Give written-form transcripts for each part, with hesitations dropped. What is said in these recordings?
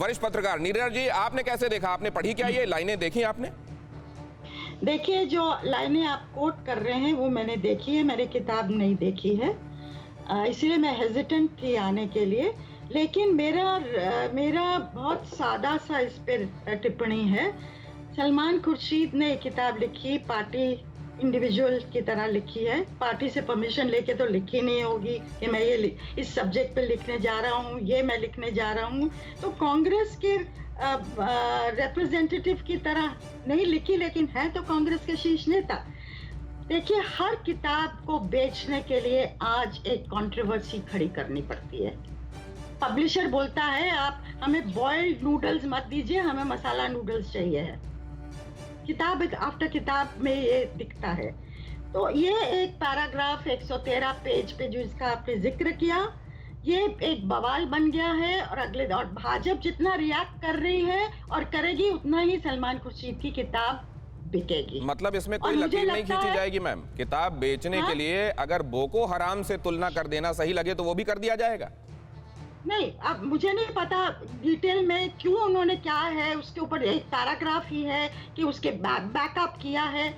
वरिष्ठ पत्रकार नीरज जी, आपने कैसे देखा? आपने पढ़ी क्या ये लाइनें, देखी आपने? देखिए, जो लाइनें आप कोट कर रहे हैं वो मैंने देखी है, मैंने किताब नहीं देखी है, इसलिए मैं हेजिटेंट थी आने के लिए। लेकिन मेरा बहुत सादा सा इस पर टिप्पणी है। सलमान खुर्शीद ने किताब लिखी, पार्टी इंडिविजुअल की तरह लिखी है, पार्टी से परमिशन लेके तो लिखी नहीं होगी कि मैं ये इस सब्जेक्ट पे लिखने जा रहा हूँ, ये मैं लिखने जा रहा हूँ। तो कांग्रेस के रिप्रेजेंटेटिव की तरह नहीं लिखी, लेकिन है तो कांग्रेस के शीर्ष नेता। देखिए, हर किताब को बेचने के लिए आज एक कंट्रोवर्सी खड़ी करनी पड़ती है। पब्लिशर बोलता है आप हमें बॉइल्ड नूडल्स मत दीजिए, हमें मसाला नूडल्स चाहिए है। किताब आफ्टर किताब में ये दिखता है। तो ये एक पैराग्राफ 113 पेज पे जो इसका आपने जिक्र किया, ये एक बवाल बन गया है। और भाजपा जितना रिएक्ट कर रही है और करेगी, उतना ही सलमान खुर्शीद की किताब बिकेगी। मतलब इसमें कोई लकीर नहीं खींची जाएगी मैम? किताब बेचने के लिए अगर बोको हराम से तुलना कर देना सही लगे तो वो भी कर दिया जाएगा? नहीं, अब मुझे नहीं पता डिटेल में क्यों उन्होंने क्या है, उसके ऊपर एक पैराग्राफ ही है कि उसके बैकअप किया है,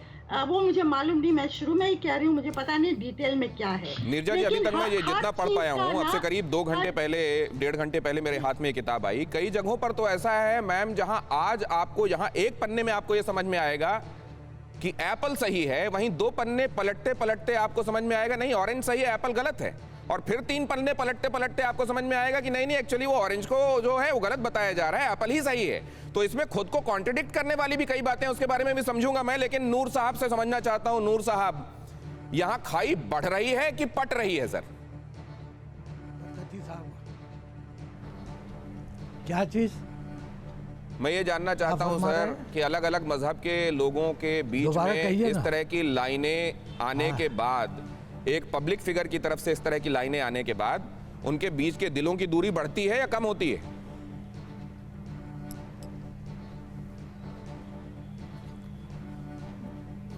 वो मुझे मालूम नहीं। मैं शुरू में ही कह रही हूँ, मुझे पता नहीं डिटेल में क्या है। नीरजा जी, अभी तक मैं ये जितना पढ़ पाया हूँ, अब से करीब 2 घंटे पहले, 1.5 घंटे पहले मेरे हाथ में ये किताब आई। कई जगहों पर तो ऐसा है मैम, जहां आज आपको यहाँ एक पन्ने में आपको ये समझ में आएगा कि एप्पल सही है, वहीं 2 पन्ने पलटते पलटते आपको समझ में आएगा नहीं ऑरेंज सही है, एप्पल गलत है। और फिर 3 पन्ने पलटते पलटते आपको समझ में आएगा कि नहीं एक्चुअली वो ऑरेंज को जो है वो गलत बताया जा रहा है, एप्पल ही सही है। तो इसमें खुद को कॉन्ट्रडिक्ट करने वाली भी कई बातें, उसके बारे में भी समझूंगा मैं। लेकिन नूर साहब से समझना चाहता हूं। नूर साहब, यहां खाई बढ़ रही है कि पट रही है सर? क्या चीज? मैं ये जानना चाहता हूं सर कि अलग अलग मजहब के लोगों के बीच में इस तरह की लाइनें आने के बाद, एक पब्लिक फिगर की तरफ से इस तरह की लाइनें आने के बाद, उनके बीच के दिलों की दूरी बढ़ती है या कम होती है?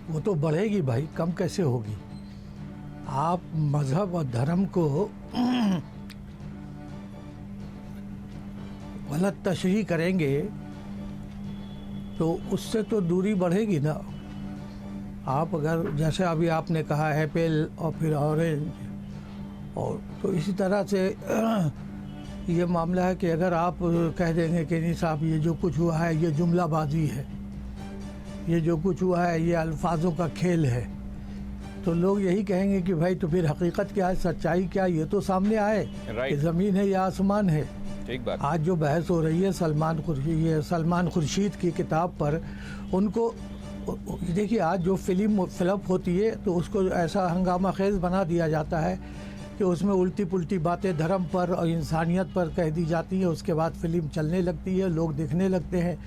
वो तो बढ़ेगी भाई, कम कैसे होगी? आप मजहब और धर्म को गलत तशरीह करेंगे तो उससे तो दूरी बढ़ेगी ना। आप अगर जैसे अभी आपने कहा एप्पल और फिर ऑरेंज, और तो इसी तरह से ये मामला है कि अगर आप कह देंगे कि नहीं साहब ये जो कुछ हुआ है ये जुमलाबाजी है, ये जो कुछ हुआ है ये अल्फाजों का खेल है, तो लोग यही कहेंगे कि भाई तो फिर हकीकत क्या है, सच्चाई क्या है, ये तो सामने आए कि ज़मीन है या आसमान है। ठीक बात। आज जो बहस हो रही है सलमान खुर्शीद की किताब पर, उनको देखिए आज जो फिल्म फ्लॉप होती है तो उसको ऐसा हंगामा खेज बना दिया जाता है कि उसमें उल्टी पुल्टी बातें धर्म पर और इंसानियत पर कह दी जाती है, उसके बाद फिल्म चलने लगती है, लोग देखने लगते हैं।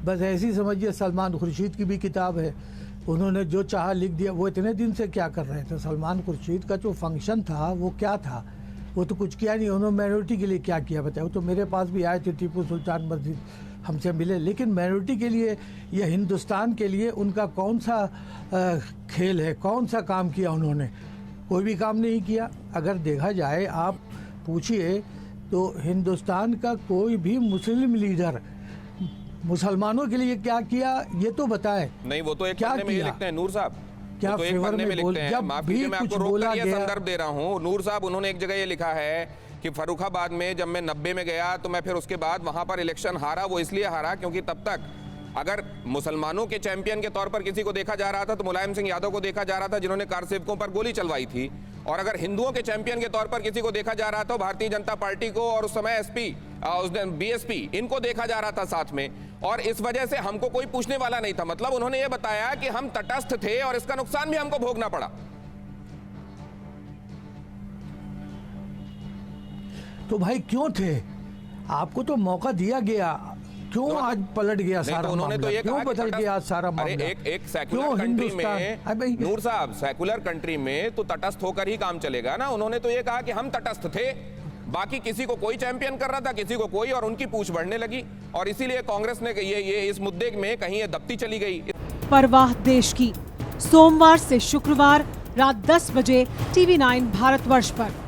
बस ऐसी समझिए सलमान खुर्शीद की भी किताब है, उन्होंने जो चाहा लिख दिया। वो इतने दिन से क्या कर रहे थे? सलमान खुर्शीद का जो फंक्शन था वो क्या था? वो तो कुछ किया नहीं। उन्होंने माइनॉरिटी के लिए क्या किया बताया? वो तो मेरे पास भी आए थे, टीपू सुल्तान मस्जिद हमसे मिले, लेकिन माइनॉरिटी के लिए या हिंदुस्तान के लिए उनका कौन सा खेल है, कौन सा काम किया उन्होंने? कोई भी काम नहीं किया। अगर देखा जाए, आप पूछिए तो हिंदुस्तान का कोई भी मुस्लिम लीडर मुसलमानों के लिए क्या किया ये तो बताए। नहीं, वो तो एक पन्ने में ये लिखते हैं नूर साहब, क्या तो एक पन्ने में लिखते हैं। माफी कीजिए, मैं आपको रोककर ये संदर्भ दे रहा हूँ। नूर साहब, उन्होंने एक जगह ये लिखा है कि फर्रुखाबाद में जब मैं 90 में गया तो मैं फिर उसके बाद वहां पर इलेक्शन हारा। वो इसलिए हारा क्योंकि तब तक अगर मुसलमानों के चैंपियन के तौर पर किसी को देखा जा रहा था तो मुलायम सिंह यादव को देखा जा रहा था, जिन्होंने कार सेवकों पर गोली चलवाई थी। और अगर हिंदुओं के चैंपियन के तौर पर किसी को देखा जा रहा था, भारतीय जनता पार्टी को और उस समय एसपी, उस दिन बीएसपी, इनको देखा जा रहा था साथ में। और इस वजह से हमको कोई पूछने वाला नहीं था। मतलब उन्होंने ये बताया कि हम तटस्थ थे और इसका नुकसान भी हमको भोगना पड़ा। तो भाई क्यों थे? आपको तो मौका दिया गया, क्यों तो आज पलट गया सारा तो उन्होंने मामला? तो ये क्यों बदल गया सारा मामला? एक सेकुलर कंट्री में, नूर साहब, सेकुलर कंट्री में तो तटस्थ होकर ही काम चलेगा ना। उन्होंने तो ये कहा कि हम तटस्थ थे, बाकी किसी को कोई चैंपियन कर रहा था, किसी को कोई, और उनकी पूछ बढ़ने लगी। और इसीलिए कांग्रेस ने ये इस मुद्दे में कहीं ये दबती चली गई। परवाह देश की, सोमवार से शुक्रवार रात 10 बजे TV9 भारतवर्ष पर।